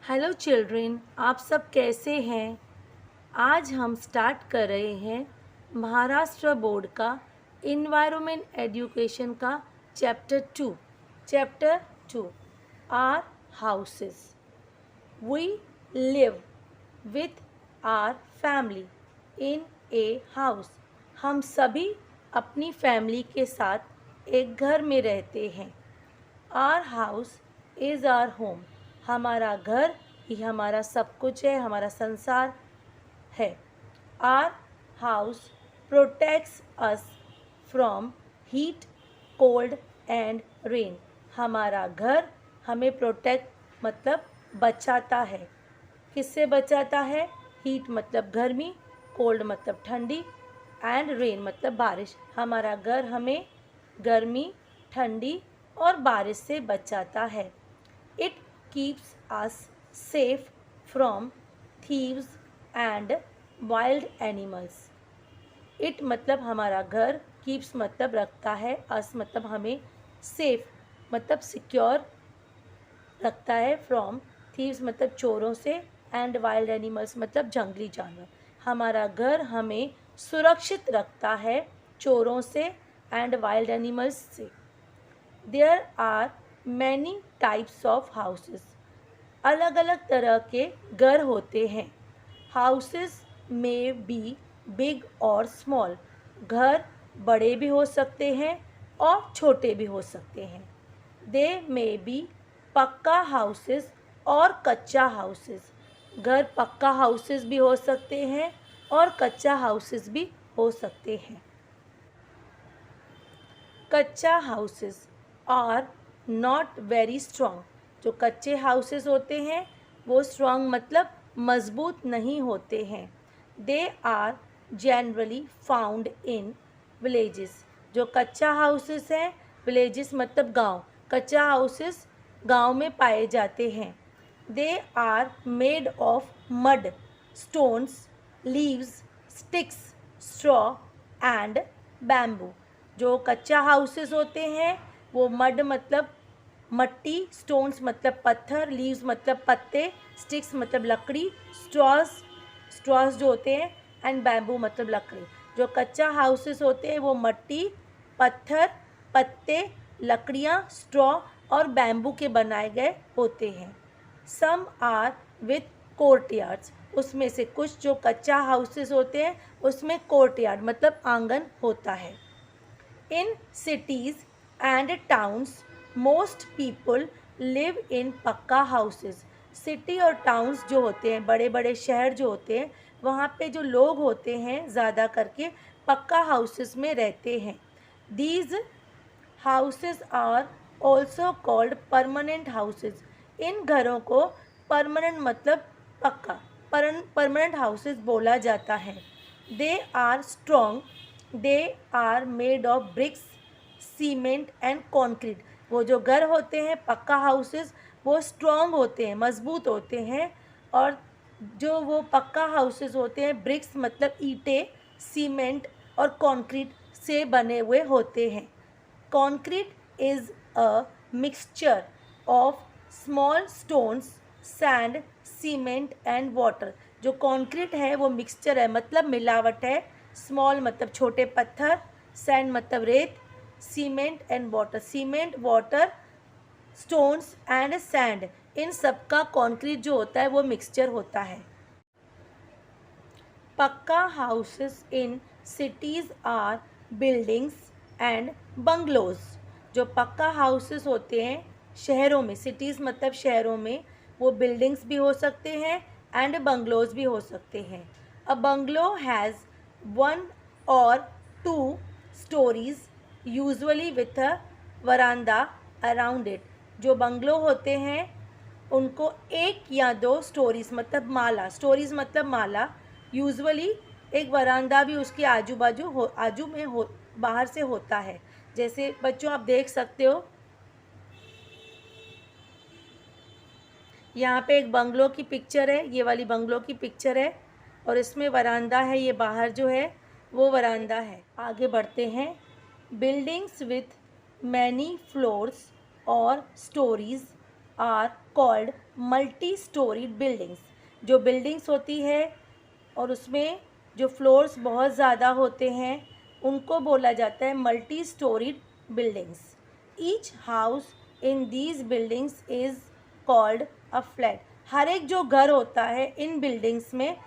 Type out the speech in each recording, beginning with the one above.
Hello children, आप सब कैसे हैं। आज हम स्टार्ट कर रहे हैं महाराष्ट्र बोर्ड का इन्वायरमेंट एजुकेशन का chapter two our houses. We live with our family in a house. हम सभी अपनी फैमिली के साथ एक घर में रहते हैं। Our house is our home. हमारा घर ही हमारा सब कुछ है, हमारा संसार है। Our house protects us from heat, cold and rain. हमारा घर हमें प्रोटेक्ट मतलब बचाता है। किससे बचाता है? हीट मतलब गर्मी, कोल्ड मतलब ठंडी, एंड रेन मतलब बारिश। हमारा घर हमें गर्मी, ठंडी और बारिश से बचाता है। It keeps us safe from thieves and wild animals. It मतलब हमारा घर, कीप्स मतलब रखता है, अस मतलब हमें, सेफ मतलब सिक्योर रखता है, फ्रॉम थीव्स मतलब चोरों से, एंड वाइल्ड एनिमल्स मतलब जंगली जानवर। हमारा घर हमें सुरक्षित रखता है चोरों से एंड वाइल्ड एनिमल्स से। There are many types of houses. अलग अलग तरह के घर होते हैं। हाउसेस में बी बिग और स्मॉल। घर बड़े भी हो सकते हैं और छोटे भी हो सकते हैं। दे मे बी पक्का हाउसेस और कच्चा हाउसेस। घर पक्का हाउसेस भी हो सकते हैं और कच्चा हाउसेस भी हो सकते हैं। Kutcha houses are not very strong. जो कच्चे हाउसेस होते हैं वो स्ट्रॉन्ग मतलब मजबूत नहीं होते हैं। They are generally found in villages. जो कच्चा हाउसेस हैं, विलेजेस मतलब गांव, कच्चा हाउसेस गांव में पाए जाते हैं। They are made of mud, stones, leaves, sticks, straw and bamboo. जो कच्चा हाउसेस होते हैं वो मड मतलब मट्टी, स्टोन्स मतलब पत्थर, लीव्स मतलब पत्ते, स्टिक्स मतलब लकड़ी, स्ट्रॉस जो होते हैं, एंड बैम्बू मतलब लकड़ी। जो कच्चा हाउसेस होते हैं वो मट्टी, पत्थर, पत्ते, लकड़ियाँ, स्ट्रॉ और बैम्बू के बनाए गए होते हैं। Some are with courtyards. उसमें से कुछ जो कच्चा हाउसेस होते हैं उसमें कोर्टयार्ड मतलब आंगन होता है। In cities and towns most people live in pucca houses. City और टाउन्स जो होते हैं, बड़े बड़े शहर जो होते हैं, वहाँ पे जो लोग होते हैं ज़्यादा करके पक्का हाउसेस में रहते हैं। These houses are also called permanent houses. इन घरों को परमानेंट मतलब पक्का, परमानेंट हाउसेस बोला जाता है। They are strong. They are made of bricks, cement and concrete. वो जो घर होते हैं पक्का हाउसेस वो स्ट्रॉन्ग होते हैं, मजबूत होते हैं। और जो वो पक्का हाउसेस होते हैं ब्रिक्स मतलब ईंटें, सीमेंट और कॉन्क्रीट से बने हुए होते हैं। Concrete is a mixture of small stones, sand, cement and water. जो कॉन्क्रीट है वो मिक्सचर है मतलब मिलावट है। स्मॉल मतलब छोटे पत्थर, सैंड मतलब रेत, cement and water, cement, water, stones and sand, इन सब का कॉन्क्रीट जो होता है वो मिक्सचर होता है। Pucca houses in cities are buildings and bungalows. जो पक्का हाउसेस होते हैं शहरों में, सिटीज़ मतलब शहरों में, वो बिल्डिंग्स भी हो सकते हैं एंड बंगलोज भी हो सकते हैं। A bungalow has 1 or 2 stories usually with a veranda around it. जो बंगलो होते हैं उनको 1 या 2 स्टोरीज मतलब माला, स्टोरीज मतलब माला, यूजुअली एक वरांडा भी उसके आजू बाजू आजू में बाहर से होता है। जैसे बच्चों आप देख सकते हो यहाँ पे एक बंगलो की पिक्चर है, ये वाली बंगलो की पिक्चर है और इसमें वरांडा है, ये बाहर जो है वो वरांडा है। आगे बढ़ते हैं। बिल्डिंग्स विथ मैनी फ्लोर्स और storeys are called multi storeyed buildings. जो बिल्डिंग्स होती है और उसमें जो फ्लोर्स बहुत ज़्यादा होते हैं उनको बोला जाता है multi storeyed buildings. Each house in these buildings is called a flat. हर एक जो घर होता है इन बिल्डिंग्स में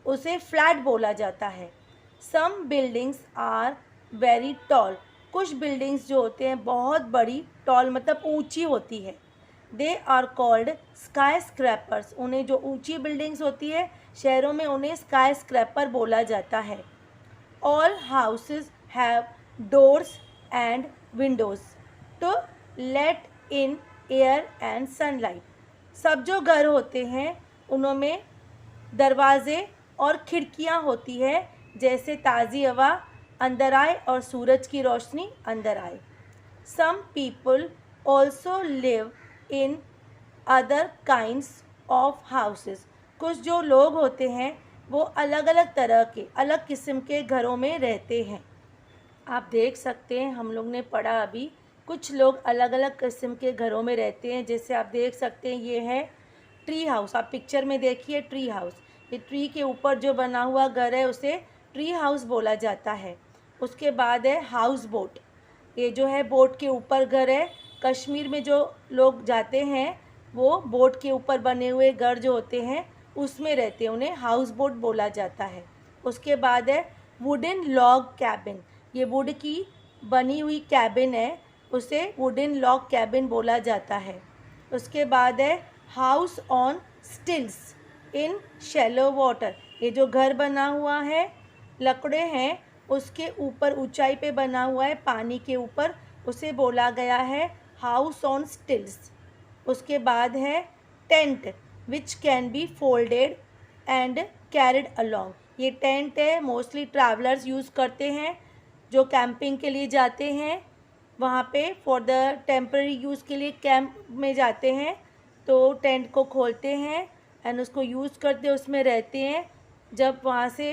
उसे फ्लैट बोला जाता है। सम बिल्डिंग्स आर वेरी टॉल। कुछ बिल्डिंग्स जो होते हैं बहुत बड़ी, टॉल मतलब ऊंची होती है। They are called skyscrapers. उन्हें जो ऊंची बिल्डिंग्स होती है शहरों में उन्हें स्काई स्क्रैपर बोला जाता है। All houses have doors and windows to let in air and sunlight. सब जो घर होते हैं उनमें दरवाजे और खिड़कियां होती है जैसे ताज़ी हवा अंदर आए और सूरज की रोशनी अंदर आए। Some people also live in other kinds of houses. कुछ जो लोग होते हैं वो अलग अलग तरह के, अलग किस्म के घरों में रहते हैं। आप देख सकते हैं हम लोग ने पढ़ा अभी, कुछ लोग अलग अलग किस्म के घरों में रहते हैं। जैसे आप देख सकते हैं ये है ट्री हाउस। आप पिक्चर में देखिए ट्री हाउस। ये ट्री के ऊपर जो बना हुआ घर है उसे ट्री हाउस बोला जाता है। उसके बाद है हाउस बोट। ये जो है बोट के ऊपर घर है। कश्मीर में जो लोग जाते हैं वो बोट के ऊपर बने हुए घर जो होते हैं उसमें रहते हैं, उन्हें हाउस बोट बोला जाता है। उसके बाद है वुडन लॉग कैबिन। ये वुड की बनी हुई कैबिन है, उसे वुडन लॉग कैबिन बोला जाता है। उसके बाद है house on stills in shallow water. ये जो घर बना हुआ है, लकड़े हैं, उसके ऊपर ऊंचाई पे बना हुआ है पानी के ऊपर, उसे बोला गया है हाउस ऑन स्टिल्स। उसके बाद है tent which can be folded and carried along. ये टेंट है, मोस्टली ट्रैवलर्स यूज़ करते हैं जो कैंपिंग के लिए जाते हैं। वहाँ पे फॉर द टेम्पररी यूज़ के लिए कैंप में जाते हैं तो टेंट को खोलते हैं एंड उसको यूज़ करते हैं, उसमें रहते हैं। जब वहाँ से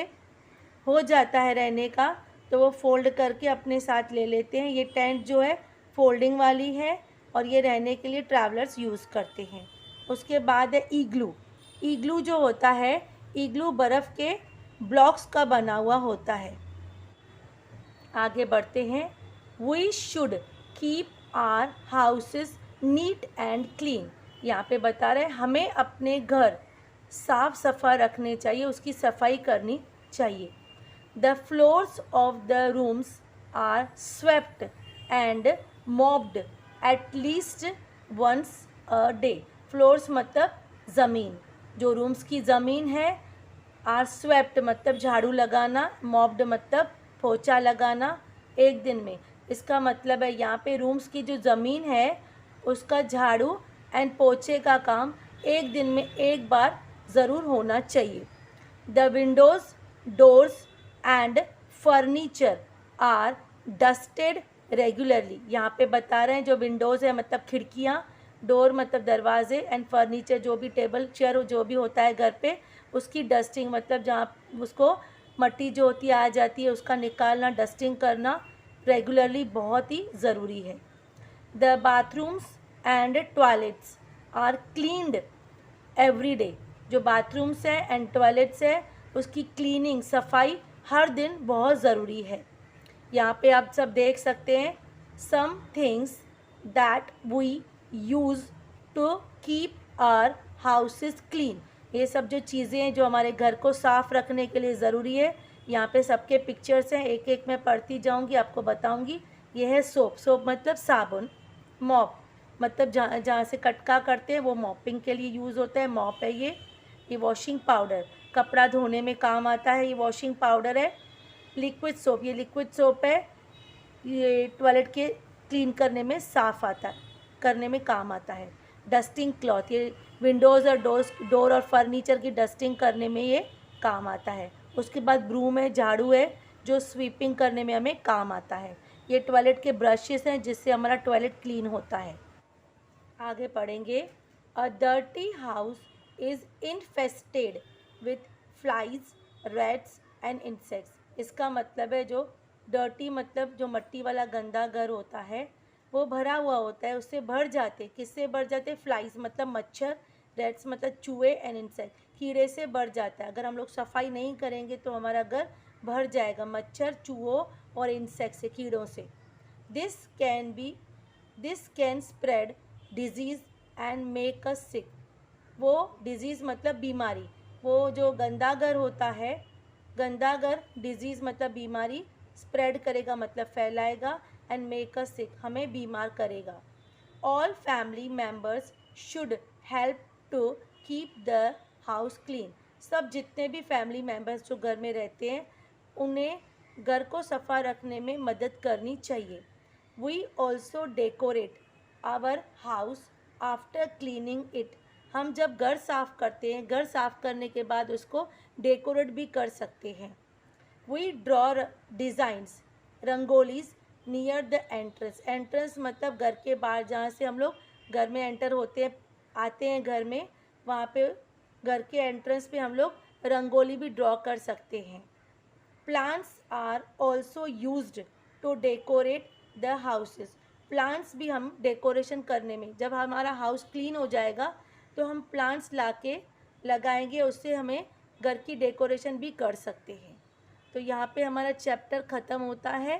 हो जाता है रहने का तो वो फोल्ड करके अपने साथ ले लेते हैं। ये टेंट जो है फोल्डिंग वाली है और ये रहने के लिए ट्रैवलर्स यूज़ करते हैं। उसके बाद है ईग्लू। ईग्लू जो होता है, ईग्लू बर्फ़ के ब्लॉक्स का बना हुआ होता है। आगे बढ़ते हैं। We should keep our houses neat and clean. यहाँ पे बता रहे हैं हमें अपने घर साफ सफा रखने चाहिए, उसकी सफाई करनी चाहिए। The floors of the rooms are swept and mopped at least once a day. Floors मतलब ज़मीन, जो रूम्स की ज़मीन है। आर स्वेप्ट मतलब झाड़ू लगाना, मॉप्ड मतलब पोछा लगाना एक दिन में। इसका मतलब है यहाँ पे रूम्स की जो ज़मीन है उसका झाड़ू एंड पोछे का काम एक दिन में एक बार ज़रूर होना चाहिए। The windows, doors and furniture are dusted regularly. यहाँ पे बता रहे हैं जो विंडोज़ है मतलब खिड़कियाँ, डोर मतलब दरवाजे एंड फर्नीचर जो भी टेबल चेयर जो भी होता है घर पे उसकी डस्टिंग मतलब जहाँ उसको मट्टी जो होती है आ जाती है उसका निकालना, डस्टिंग करना रेगुलरली बहुत ही ज़रूरी है। The bathrooms and toilets are cleaned every day. जो बाथरूम्स हैं एंड टॉयलेट्स है उसकी क्लीनिंग, सफाई हर दिन बहुत ज़रूरी है। यहाँ पे आप सब देख सकते हैं some things that we use to keep our houses clean. ये सब जो चीज़ें हैं जो हमारे घर को साफ़ रखने के लिए ज़रूरी है। यहाँ पे सबके पिक्चर्स हैं, एक एक मैं पढ़ती जाऊँगी, आपको बताऊँगी। ये है सोप। सोप मतलब साबुन। मॉप मतलब जहाँ जहाँ से कटका करते हैं वो मॉपिंग के लिए यूज़ होता है, मॉप है ये वॉशिंग पाउडर, कपड़ा धोने में काम आता है, ये वॉशिंग पाउडर है। लिक्विड सोप, ये लिक्विड सोप है, ये टॉयलेट के क्लीन करने में साफ़ आता है, करने में काम आता है। डस्टिंग क्लॉथ, ये विंडोज़ और डोर और फर्नीचर की डस्टिंग करने में ये काम आता है। उसके बाद ब्रूम है, झाड़ू है, जो स्वीपिंग करने में हमें काम आता है। ये टॉयलेट के ब्रशेस हैं जिससे हमारा टॉयलेट क्लीन होता है। आगे पढ़ेंगे। A dirty house is infested with flies, rats and insects. इसका मतलब है जो डर्टी मतलब जो मट्टी वाला गंदा घर होता है वो भरा हुआ होता है, उससे भर जाते। किससे भर जाते? फ्लाइज मतलब मच्छर, रैट्स मतलब चूहे, एंड इंसेक्ट कीड़े से भर जाता है। अगर हम लोग सफाई नहीं करेंगे तो हमारा घर भर जाएगा मच्छर, चूहों और इंसेक्ट से, कीड़ों से। This can be this can spread disease and make us sick. वो डिजीज़ मतलब बीमारी, वो जो गंदा घर होता है, गंदा घर डिजीज़ मतलब बीमारी, स्प्रेड करेगा मतलब फैलाएगा, एंड मेक अस सिक हमें बीमार करेगा। All family members should help to keep the house clean. सब जितने भी फैमिली मेम्बर्स जो घर में रहते हैं उन्हें घर को सफ़ा रखने में मदद करनी चाहिए। We also decorate our house after cleaning it. हम जब घर साफ़ करते हैं, घर साफ़ करने के बाद उसको डेकोरेट भी कर सकते हैं। We draw designs rangolis near the entrance. Entrance मतलब घर के बाहर, जहाँ से हम लोग घर में एंटर होते हैं, आते हैं घर में, वहाँ पे घर के एंट्रेंस पे हम लोग रंगोली भी ड्रॉ कर सकते हैं। Plants are also used to decorate the houses. Plants भी हम डेकोरेशन करने में, जब हमारा हाउस क्लीन हो जाएगा तो हम प्लांट्स लाके लगाएंगे, उससे हमें घर की डेकोरेशन भी कर सकते हैं। तो यहाँ पे हमारा चैप्टर ख़त्म होता है।